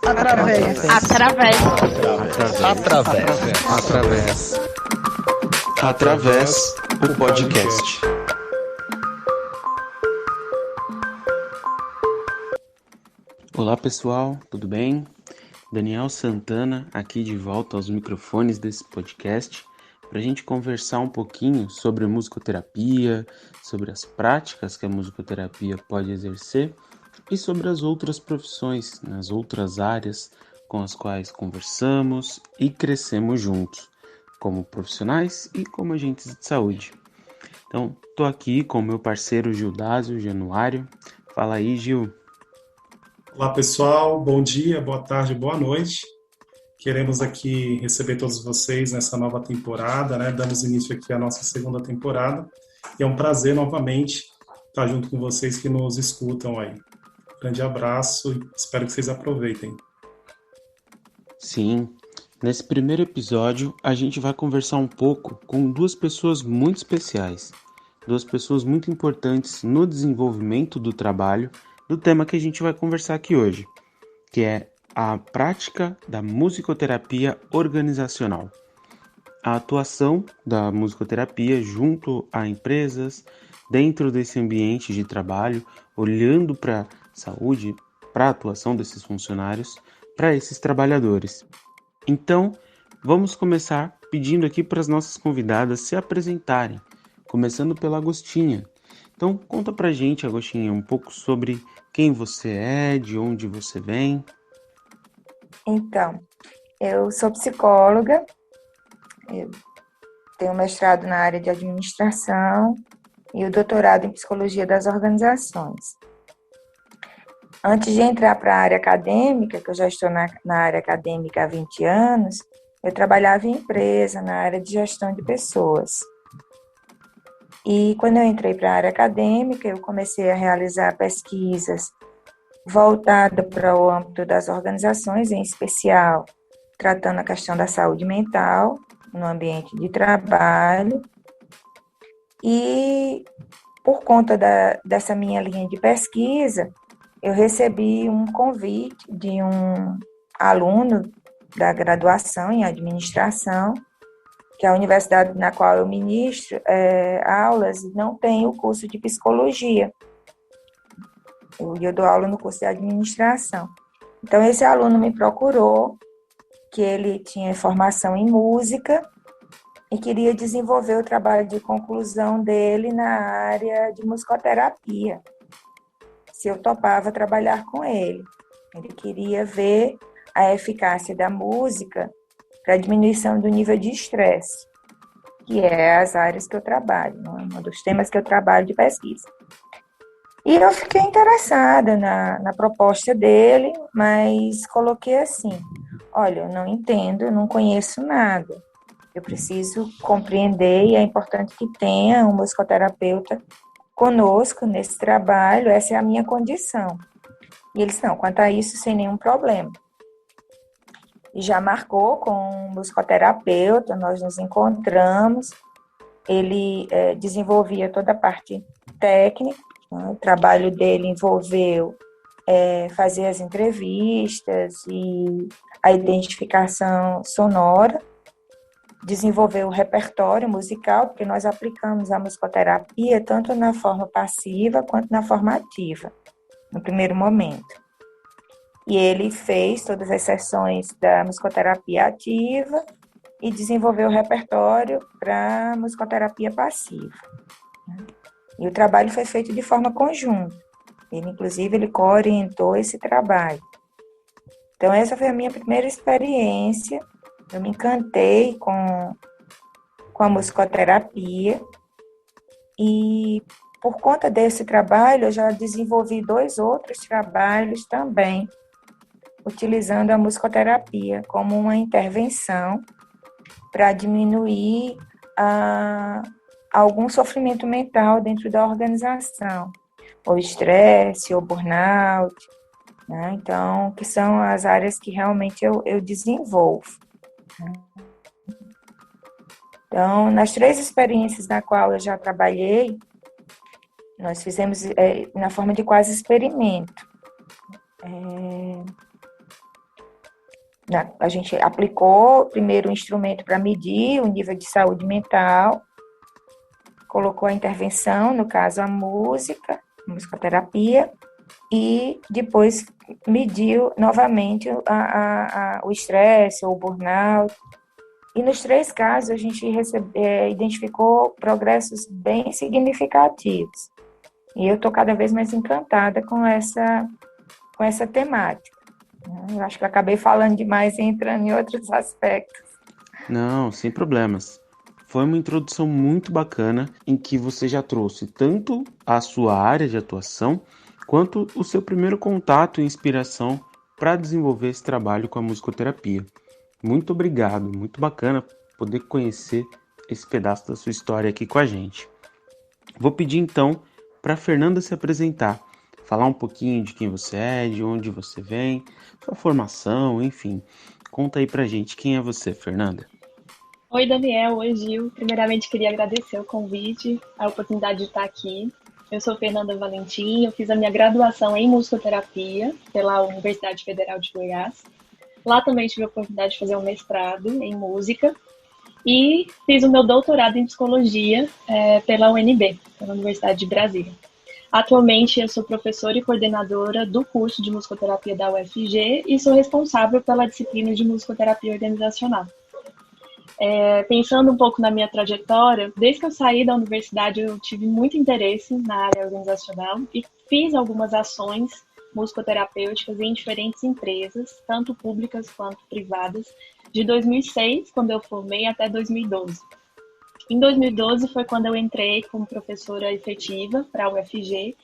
Através. Através, o podcast. Olá pessoal, tudo bem? Daniel Santana aqui de volta aos microfones desse podcast para a gente conversar um pouquinho sobre musicoterapia, sobre as práticas que a musicoterapia pode exercer e sobre as outras profissões, nas outras áreas com as quais conversamos e crescemos juntos, como profissionais e como agentes de saúde. Então, estou aqui com o meu parceiro Gildásio Januário. Fala aí, Gil. Olá pessoal, bom dia, boa tarde, boa noite. Queremos aqui receber todos vocês nessa nova temporada, né? Damos início aqui à nossa segunda temporada e é um prazer novamente estar junto com vocês que nos escutam aí. Grande abraço e espero que vocês aproveitem. Sim, nesse primeiro episódio a gente vai conversar um pouco com duas pessoas muito especiais, duas pessoas muito importantes no desenvolvimento do trabalho do tema que a gente vai conversar aqui hoje, que é a prática da musicoterapia organizacional. A atuação da musicoterapia junto a empresas, dentro desse ambiente de trabalho, olhando para a saúde, para a atuação desses funcionários, para esses trabalhadores. Então, vamos começar pedindo aqui para as nossas convidadas se apresentarem, começando pela Agostinha. Então, conta pra gente, Agostinha, um pouco sobre quem você é, de onde você vem. Então, eu sou psicóloga, eu tenho mestrado na área de administração e o doutorado em psicologia das organizações. Antes de entrar para a área acadêmica, que eu já estou na área acadêmica há 20 anos, eu trabalhava em empresa, na área de gestão de pessoas. E quando eu entrei para a área acadêmica, eu comecei a realizar pesquisas voltadas para o âmbito das organizações, em especial tratando a questão da saúde mental no ambiente de trabalho. E por conta dessa minha linha de pesquisa, eu recebi um convite de um aluno da graduação em administração, que é a universidade na qual eu ministro aulas, não tem o curso de psicologia. Eu dou aula no curso de administração. Então, esse aluno me procurou, que ele tinha formação em música e queria desenvolver o trabalho de conclusão dele na área de musicoterapia, se eu topava trabalhar com ele. Ele queria ver a eficácia da música para a diminuição do nível de estresse, que é as áreas que eu trabalho, um dos temas que eu trabalho de pesquisa. E eu fiquei interessada na proposta dele, mas coloquei assim, olha, eu não entendo, eu não conheço nada, eu preciso compreender e é importante que tenha um musicoterapeuta conosco nesse trabalho, essa é a minha condição. E eles, não, quanto a isso, sem nenhum problema. E já marcou com um musicoterapeuta, nós nos encontramos, ele desenvolvia toda a parte técnica, né? O trabalho dele envolveu fazer as entrevistas e a identificação sonora, desenvolver o repertório musical, porque nós aplicamos a musicoterapia tanto na forma passiva quanto na forma ativa, no primeiro momento. E ele fez todas as sessões da musicoterapia ativa e desenvolveu o repertório para musicoterapia passiva. E o trabalho foi feito de forma conjunta. Inclusive, ele coorientou esse trabalho. Então, essa foi a minha primeira experiência. Eu me encantei com a musicoterapia. E, por conta desse trabalho, eu já desenvolvi 2 outros trabalhos também, utilizando a musicoterapia como uma intervenção para diminuir algum sofrimento mental dentro da organização, ou estresse, ou burnout, né? Então, que são as áreas que realmente eu desenvolvo. Então, nas 3 experiências na qual eu já trabalhei, nós fizemos na forma de quase experimento. A gente aplicou primeiro um instrumento para medir o nível de saúde mental, colocou a intervenção, no caso a musicoterapia, e depois mediu novamente o estresse ou o burnout. E nos 3 casos a gente identificou progressos bem significativos. E eu estou cada vez mais encantada com essa temática. Eu acho que eu acabei falando demais e entrando em outros aspectos. Não, sem problemas. Foi uma introdução muito bacana em que você já trouxe tanto a sua área de atuação quanto o seu primeiro contato e inspiração para desenvolver esse trabalho com a musicoterapia. Muito obrigado, muito bacana poder conhecer esse pedaço da sua história aqui com a gente. Vou pedir então para a Fernanda se apresentar, falar um pouquinho de quem você é, de onde você vem, sua formação, enfim. Conta aí pra gente quem é você, Fernanda. Oi, Daniel. Oi, Gil. Primeiramente, queria agradecer o convite, a oportunidade de estar aqui. Eu sou Fernanda Valentim, eu fiz a minha graduação em musicoterapia pela Universidade Federal de Goiás. Lá também tive a oportunidade de fazer um mestrado em música e fiz o meu doutorado em psicologia pela UNB, pela Universidade de Brasília. Atualmente, eu sou professora e coordenadora do curso de musicoterapia da UFG e sou responsável pela disciplina de musicoterapia organizacional. Pensando um pouco na minha trajetória, desde que eu saí da universidade eu tive muito interesse na área organizacional e fiz algumas ações musicoterapêuticas em diferentes empresas, tanto públicas quanto privadas, de 2006, quando eu formei, até 2012. Em 2012 foi quando eu entrei como professora efetiva para a UFG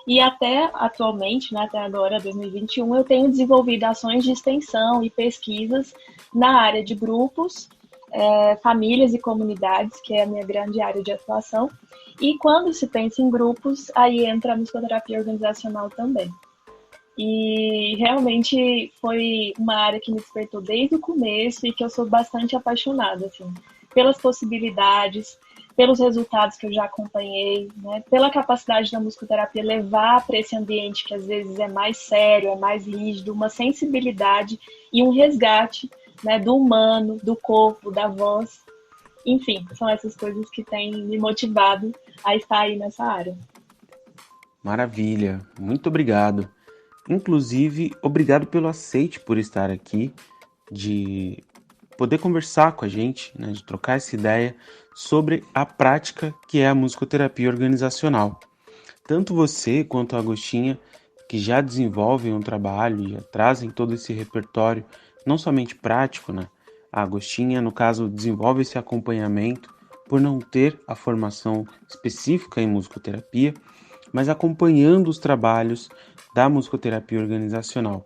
e até atualmente, né, até agora, 2021, eu tenho desenvolvido ações de extensão e pesquisas na área de grupos, famílias e comunidades, que é a minha grande área de atuação. E quando se pensa em grupos, aí entra a musicoterapia organizacional também. E realmente foi uma área que me despertou desde o começo e que eu sou bastante apaixonada, assim, pelas possibilidades, pelos resultados que eu já acompanhei, né, pela capacidade da musicoterapia levar para esse ambiente que às vezes é mais sério, é mais rígido, uma sensibilidade e um resgate, né, do humano, do corpo, da voz. Enfim, são essas coisas que têm me motivado a estar aí nessa área. Maravilha, muito obrigado. Inclusive, obrigado pelo aceite por estar aqui, de poder conversar com a gente, né, de trocar essa ideia sobre a prática que é a musicoterapia organizacional. Tanto você quanto a Agostinha, que já desenvolvem um trabalho e já trazem todo esse repertório, não somente prático, né? A Agostinha, no caso, desenvolve esse acompanhamento por não ter a formação específica em musicoterapia, mas acompanhando os trabalhos da musicoterapia organizacional,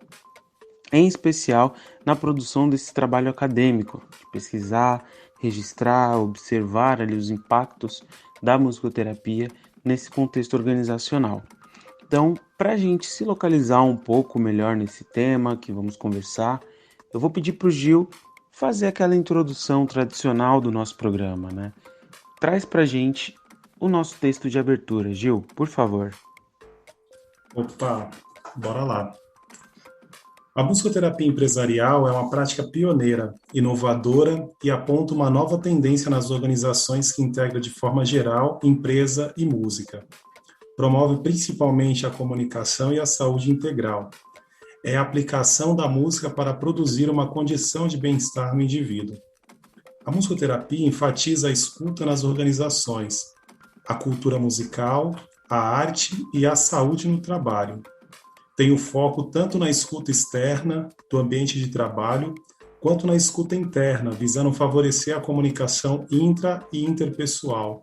em especial na produção desse trabalho acadêmico, de pesquisar, registrar, observar ali os impactos da musicoterapia nesse contexto organizacional. Então, para a gente se localizar um pouco melhor nesse tema que vamos conversar, eu vou pedir para o Gil fazer aquela introdução tradicional do nosso programa, né? Traz para a gente o nosso texto de abertura. Gil, por favor. Opa, bora lá. A musicoterapia empresarial é uma prática pioneira, inovadora e aponta uma nova tendência nas organizações que integra de forma geral empresa e música. Promove principalmente a comunicação e a saúde integral. É a aplicação da música para produzir uma condição de bem-estar no indivíduo. A musicoterapia enfatiza a escuta nas organizações, a cultura musical, a arte e a saúde no trabalho. Tem o foco tanto na escuta externa do ambiente de trabalho, quanto na escuta interna, visando favorecer a comunicação intra- e interpessoal,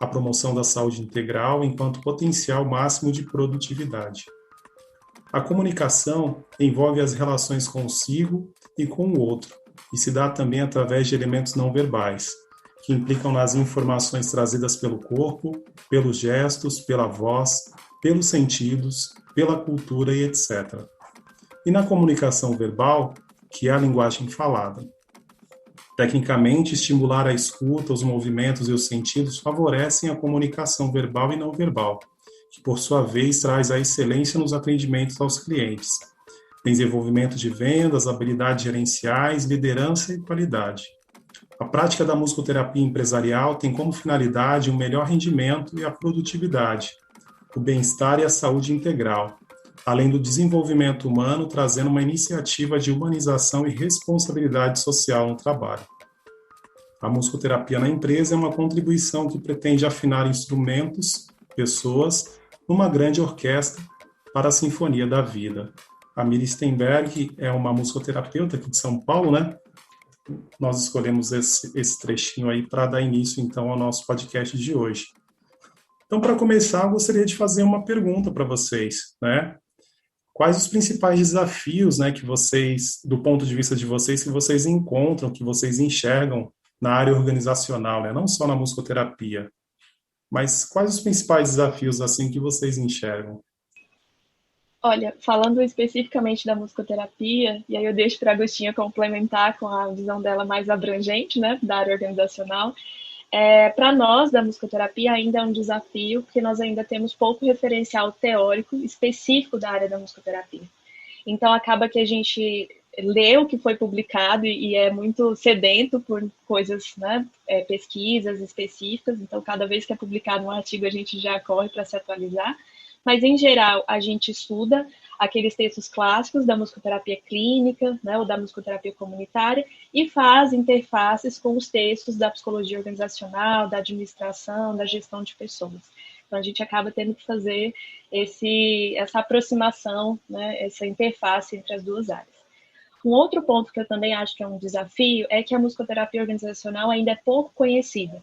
a promoção da saúde integral enquanto potencial máximo de produtividade. A comunicação envolve as relações consigo e com o outro, e se dá também através de elementos não verbais, que implicam nas informações trazidas pelo corpo, pelos gestos, pela voz, pelos sentidos, pela cultura e etc. E na comunicação verbal, que é a linguagem falada. Tecnicamente, estimular a escuta, os movimentos e os sentidos favorecem a comunicação verbal e não verbal, que por sua vez traz a excelência nos atendimentos aos clientes, desenvolvimento de vendas, habilidades gerenciais, liderança e qualidade. A prática da musicoterapia empresarial tem como finalidade o melhor rendimento e a produtividade, o bem-estar e a saúde integral, além do desenvolvimento humano, trazendo uma iniciativa de humanização e responsabilidade social no trabalho. A musicoterapia na empresa é uma contribuição que pretende afinar instrumentos, pessoas, numa grande orquestra para a sinfonia da vida. A Miri Stenberg é uma musicoterapeuta aqui de São Paulo, né? Nós escolhemos esse trechinho aí para dar início, então, ao nosso podcast de hoje. Então, para começar, eu gostaria de fazer uma pergunta para vocês, né? Quais os principais desafios, né, que vocês, do ponto de vista de vocês, que vocês encontram, que vocês enxergam na área organizacional, né? Não só na musicoterapia, mas quais os principais desafios, assim, que vocês enxergam? Olha, falando especificamente da musicoterapia, e aí eu deixo para a Agostinha complementar com a visão dela mais abrangente, né, da área organizacional. Para nós, da musicoterapia, ainda é um desafio, porque nós ainda temos pouco referencial teórico específico da área da musicoterapia. Então, acaba que a gente lê o que foi publicado e é muito sedento por coisas, né, pesquisas específicas. Então, cada vez que é publicado um artigo, a gente já corre para se atualizar. Mas, em geral, a gente estuda aqueles textos clássicos da musicoterapia clínica, né, ou da musicoterapia comunitária, e faz interfaces com os textos da psicologia organizacional, da administração, da gestão de pessoas. Então, a gente acaba tendo que fazer essa aproximação, né, essa interface entre as duas áreas. Um outro ponto que eu também acho que é um desafio é que a musicoterapia organizacional ainda é pouco conhecida.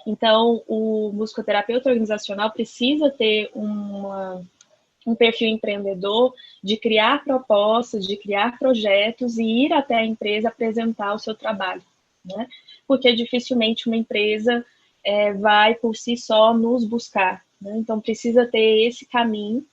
Então, o musicoterapeuta organizacional precisa ter um perfil empreendedor de criar propostas, de criar projetos e ir até a empresa apresentar o seu trabalho, né? Porque dificilmente uma empresa vai por si só nos buscar, né? Então, precisa ter esse caminho.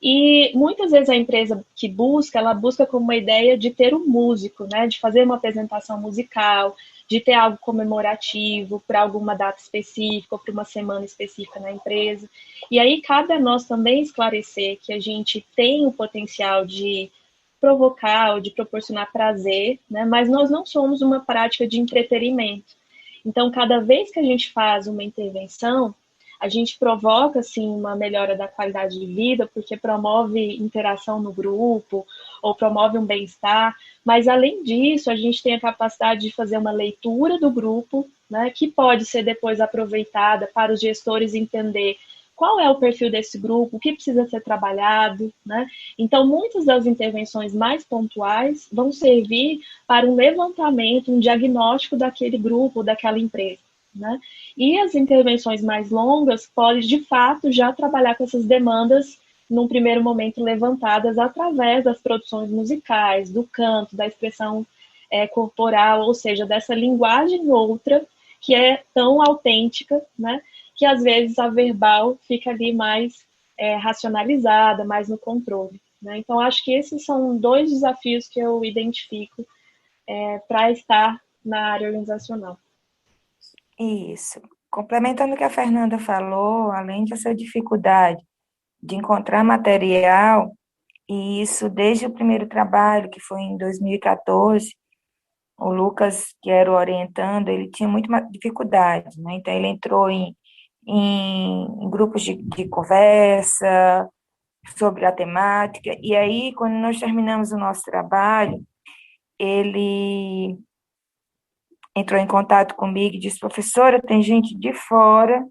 E muitas vezes a empresa que busca, ela busca como uma ideia de ter um músico, né? De fazer uma apresentação musical, de ter algo comemorativo para alguma data específica ou para uma semana específica na empresa. E aí cabe a nós também esclarecer que a gente tem o potencial de provocar ou de proporcionar prazer, né? Mas nós não somos uma prática de entretenimento. Então, cada vez que a gente faz uma intervenção, a gente provoca, assim, uma melhora da qualidade de vida, porque promove interação no grupo, ou promove um bem-estar, mas, além disso, a gente tem a capacidade de fazer uma leitura do grupo, né, que pode ser depois aproveitada para os gestores entender qual é o perfil desse grupo, o que precisa ser trabalhado, né? Então, muitas das intervenções mais pontuais vão servir para um levantamento, um diagnóstico daquele grupo, daquela empresa, né? E as intervenções mais longas podem, de fato, já trabalhar com essas demandas num primeiro momento levantadas através das produções musicais, do canto, da expressão corporal, ou seja, dessa linguagem outra que é tão autêntica, né? Que às vezes a verbal fica ali mais racionalizada, mais no controle, né? Então, acho que esses são dois desafios que eu identifico para estar na área organizacional. Isso. Complementando o que a Fernanda falou, além dessa dificuldade de encontrar material, e isso desde o primeiro trabalho, que foi em 2014, o Lucas, que era o orientando, ele tinha muita dificuldade, né? Então, ele entrou em grupos de conversa sobre a temática, e aí, quando nós terminamos o nosso trabalho, ele entrou em contato comigo e disse: professora, tem gente de fora,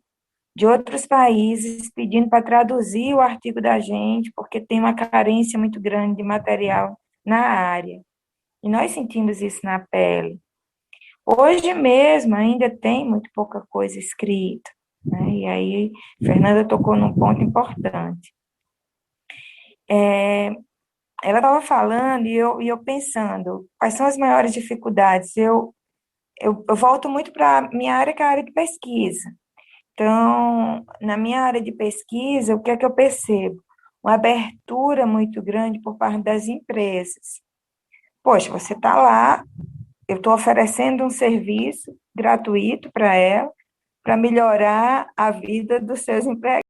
de outros países, pedindo para traduzir o artigo da gente, porque tem uma carência muito grande de material na área. E nós sentimos isso na pele. Hoje mesmo ainda tem muito pouca coisa escrita, né? E aí, Fernanda tocou num ponto importante. Ela estava falando e eu pensando, quais são as maiores dificuldades? Eu volto muito para a minha área, que é a área de pesquisa. Então, na minha área de pesquisa, o que é que eu percebo? Uma abertura muito grande por parte das empresas. Poxa, você está lá, eu estou oferecendo um serviço gratuito para ela, para melhorar a vida dos seus empregados.